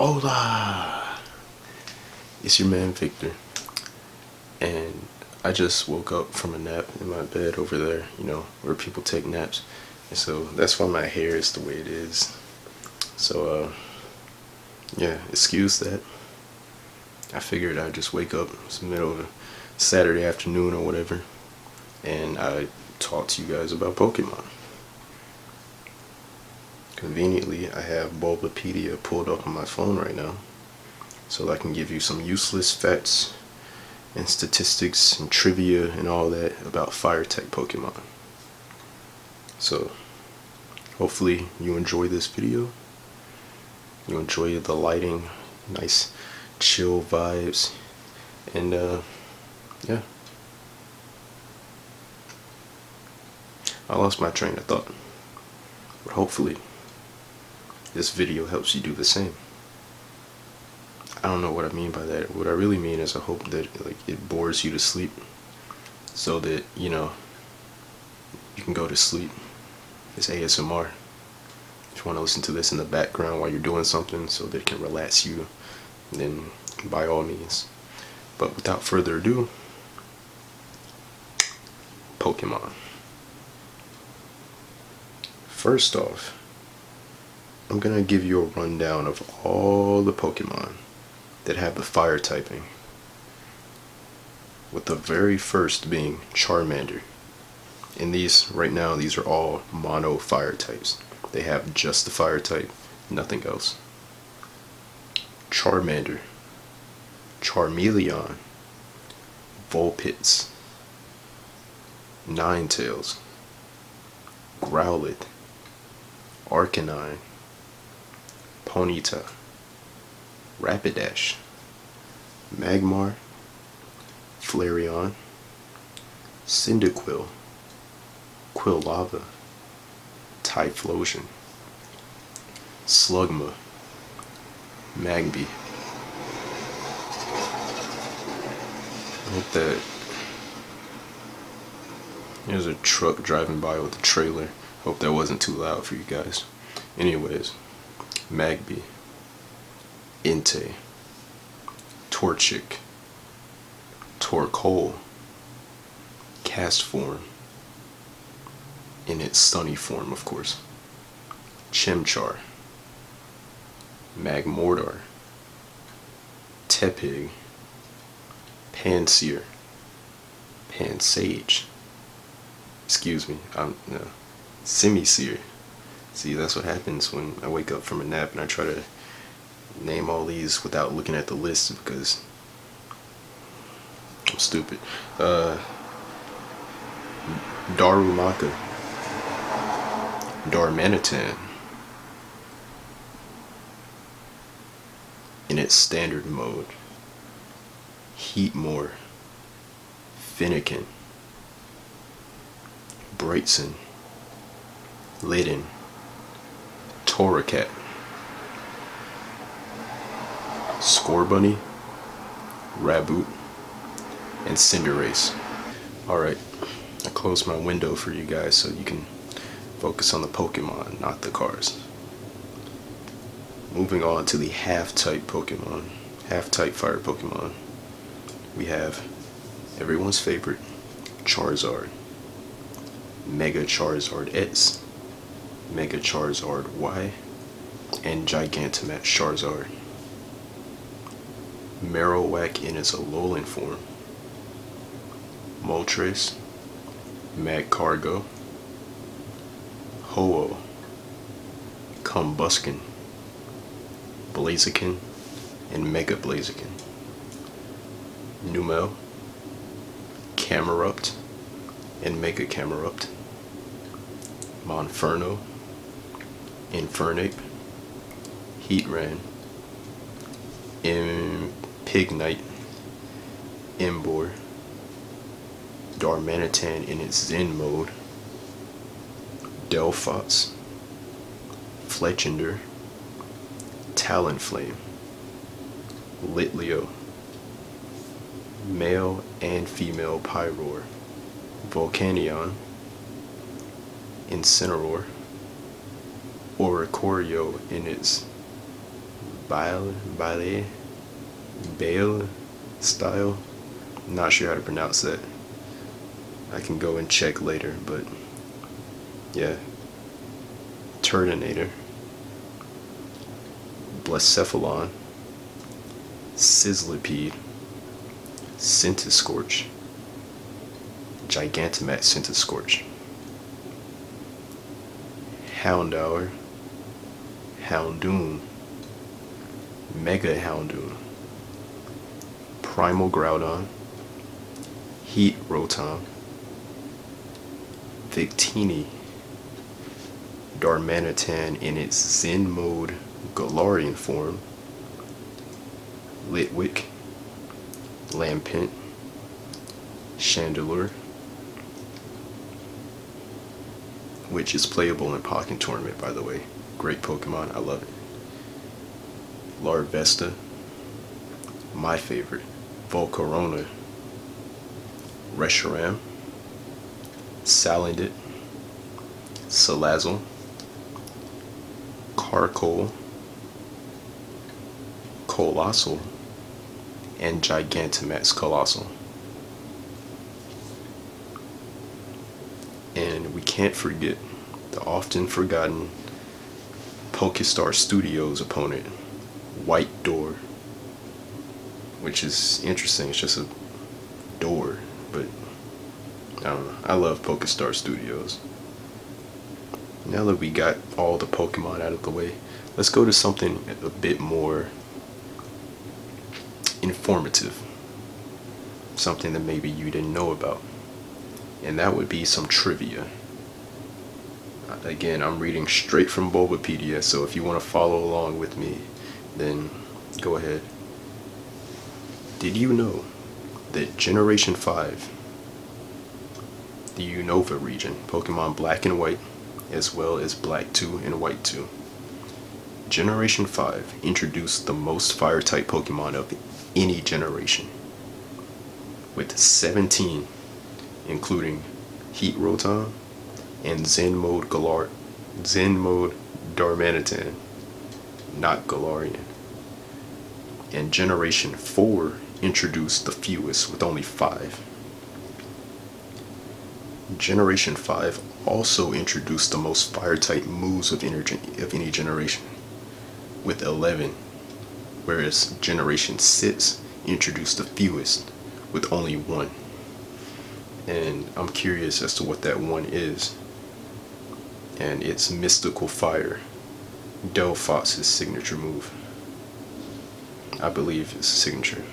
Hola! It's your man Victor, and I just woke up from a nap in my bed over there, where people take naps, and so that's why my hair is the way it is. So, yeah, excuse that. I figured I'd just wake up, it's the middle of a Saturday afternoon or whatever, and I talk to you guys about Pokemon. Conveniently, I have Bulbapedia pulled up on my phone right now, so I can give you some useless facts and statistics and trivia and all that about fire type Pokemon. So, hopefully you enjoy this video. You enjoy the lighting, nice chill vibes, and yeah. I lost my train of thought, but hopefully this video helps you do the same. I don't know what I mean by that. What I really mean is I hope that it bores you to sleep, so that you can go to sleep. It's ASMR. If you want to listen to this in the background while you're doing something so that it can relax you, then by all means. But without further ado, Pokemon. First off, I'm gonna give you a rundown of all the Pokemon that have the fire typing, with the very first being Charmander. And these, right now, these are all mono fire types. They have just the fire type, nothing else. Charmander, Charmeleon, Vulpix, Ninetales, Growlithe, Arcanine, Ponyta, Rapidash, Magmar, Flareon, Cyndaquil, Quilava, Typhlosion, Slugma, Magby. I hope that there's a truck driving by with a trailer. Hope that wasn't too loud for you guys. Anyways, Magby, Entei, Torchic, Torkoal, Castform, in its sunny form, of course, Chimchar, Magmortar, Tepig, Pansear, Pansage, Simisear. See, that's what happens when I wake up from a nap and I try to name all these without looking at the list because I'm stupid. Darumaka, Darmanitan, in its standard mode, Heatmor, Fennekin, Brightson, Litten, Torracat, Scorbunny, Raboot, and Cinderace. Alright, I closed my window for you guys so you can focus on the Pokemon, not the cars. Moving on to the half-type Pokemon, half-type fire Pokemon, we have everyone's favorite, Charizard, Mega Charizard X, Mega Charizard Y, and Gigantamax Charizard. Marowak in its Alolan form, Moltres, Magcargo, Ho-Oh, Combuskin, Blaziken, and Mega Blaziken. Numel, Camerupt, and Mega Camerupt. Monferno, Infernape, Heatran, Pignite, Emboar, Darmanitan in its Zen mode, Delphox, Fletchinder, Talonflame, Litleo, male and female Pyroar, Volcanion, Incineroar, Oricorio in its Bale style. Not sure how to pronounce that. I can go and check later, but yeah. Turdinator, Blacephalon, Sizzlipede, Centiscorch, Gigantamax Centiscorch, Houndour, Houndoom, Mega Houndoom, Primal Groudon, Heat Rotom, Victini, Darmanitan in its Zen mode Galarian form, Litwick, Lampent, Chandelure, which is playable in Pokken Tournament, by the way. Great Pokemon, I love it. Larvesta, my favorite, Volcarona, Reshiram, Salandit, Salazzle, Carcole, Colossal, and Gigantamax Colossal. And we can't forget the often forgotten Pokestar Studios opponent, White Door, which is interesting. It's just a door, but I don't know. I love Pokestar Studios. Now that we got all the Pokemon out of the way, let's go to something a bit more informative. Something that maybe you didn't know about. And that would be some trivia. Again, I'm reading straight from Bulbapedia, so if you want to follow along with me, then go ahead. Did you know that Generation 5, the Unova region, Pokemon Black and White, as well as Black 2 and White 2, Generation 5 introduced the most Fire-type Pokemon of any generation, with 17, including Heat Rotom and Zen mode Darmanitan, not Galarian. And Generation 4 introduced the fewest, with only 5. Generation 5 also introduced the most Fire-type moves of any generation, with 11, whereas Generation 6 introduced the fewest, with only 1. And I'm curious as to what that one is. And it's Mystical Fire, Delphox's signature move. I believe it's a signature.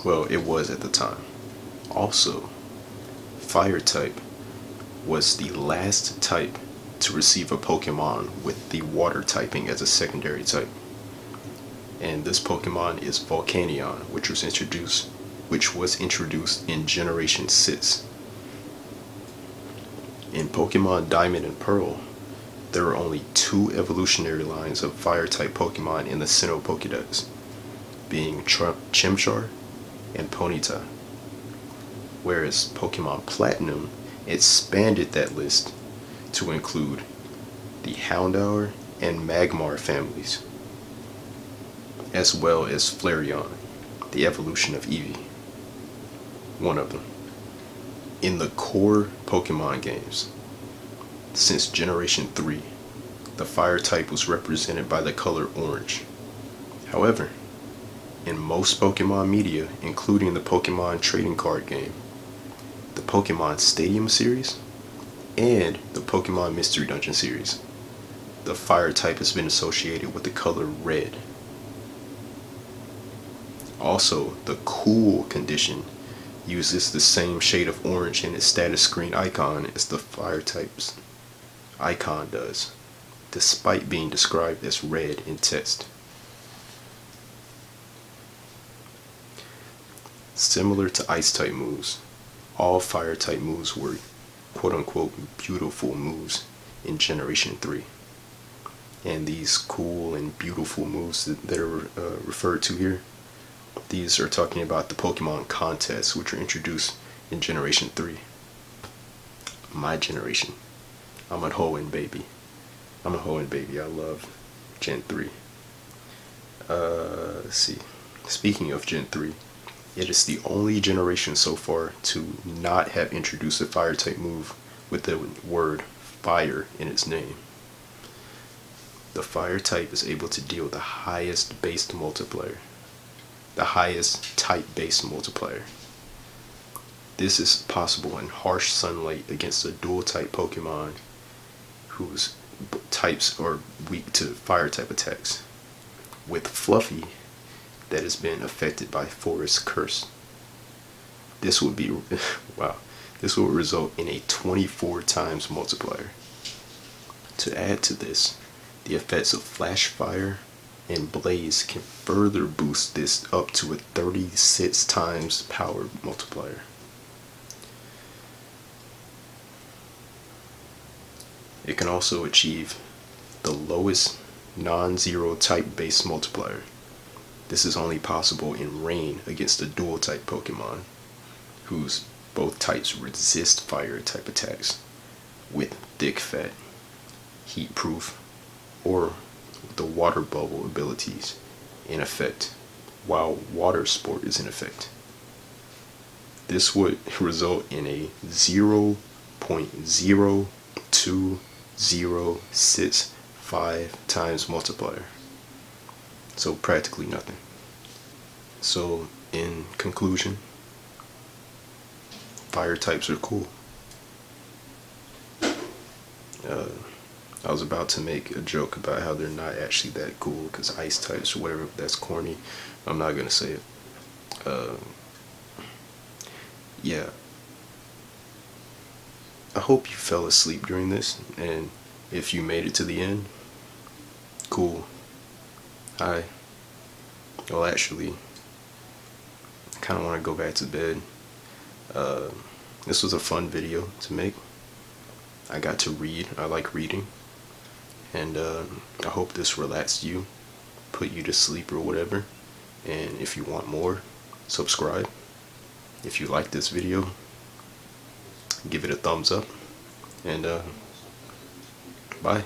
Well, it was at the time. Also, Fire type was the last type to receive a Pokemon with the Water typing as a secondary type. And this Pokemon is Volcanion, which was introduced in Generation 6. In Pokemon Diamond and Pearl, there are only 2 evolutionary lines of Fire-type Pokemon in the Sinnoh Pokédex, being Chimchar and Ponyta. Whereas Pokemon Platinum expanded that list to include the Houndour and Magmar families, as well as Flareon, the evolution of Eevee, one of them. In the core Pokemon games, since Generation 3, the Fire type was represented by the color orange. However, in most Pokemon media, including the Pokemon trading card game, the Pokemon Stadium series, and the Pokemon Mystery Dungeon series, the Fire type has been associated with the color red. Also, the Cool condition uses the same shade of orange in its status screen icon as the Fire type's icon does, despite being described as red in text. Similar to Ice type moves, all Fire type moves were quote-unquote beautiful moves in Generation 3. And these cool and beautiful moves that are referred to here, these are talking about the Pokemon contests, which were introduced in Generation 3. My generation. I'm a Hoenn baby. I'm a hoeing baby. I love Gen 3. Let's see. Speaking of Gen 3, it is the only generation so far to not have introduced a fire type move with the word fire in its name. The fire type is able to deal the highest base multiplier. The highest type base multiplier. This is possible in harsh sunlight against a dual type Pokemon whose types are weak to fire type attacks. With Fluffy, that has been affected by Forest Curse. This would be, wow, this will result in a 24 times multiplier. To add to this, the effects of Flash Fire and Blaze can further boost this up to a 36 times power multiplier. It can also achieve the lowest non-zero type base multiplier. This is only possible in Rain against a dual type Pokemon, whose both types resist fire type attacks with Thick Fat, Heat Proof, or the Water Bubble abilities in effect, while Water Sport is in effect. This would result in a 0.02065 times multiplier. So practically nothing. So in conclusion, fire types are cool. I was about to make a joke about how they're not actually that cool because ice types or whatever, that's corny. I'm not gonna say it. Yeah. I hope you fell asleep during this, and if you made it to the end, cool. Well, actually, I kind of want to go back to bed. This was a fun video to make. I got to read. I like reading. And I hope this relaxed you, put you to sleep or whatever. And if you want more, subscribe. If you like this video, give it a thumbs up. And bye.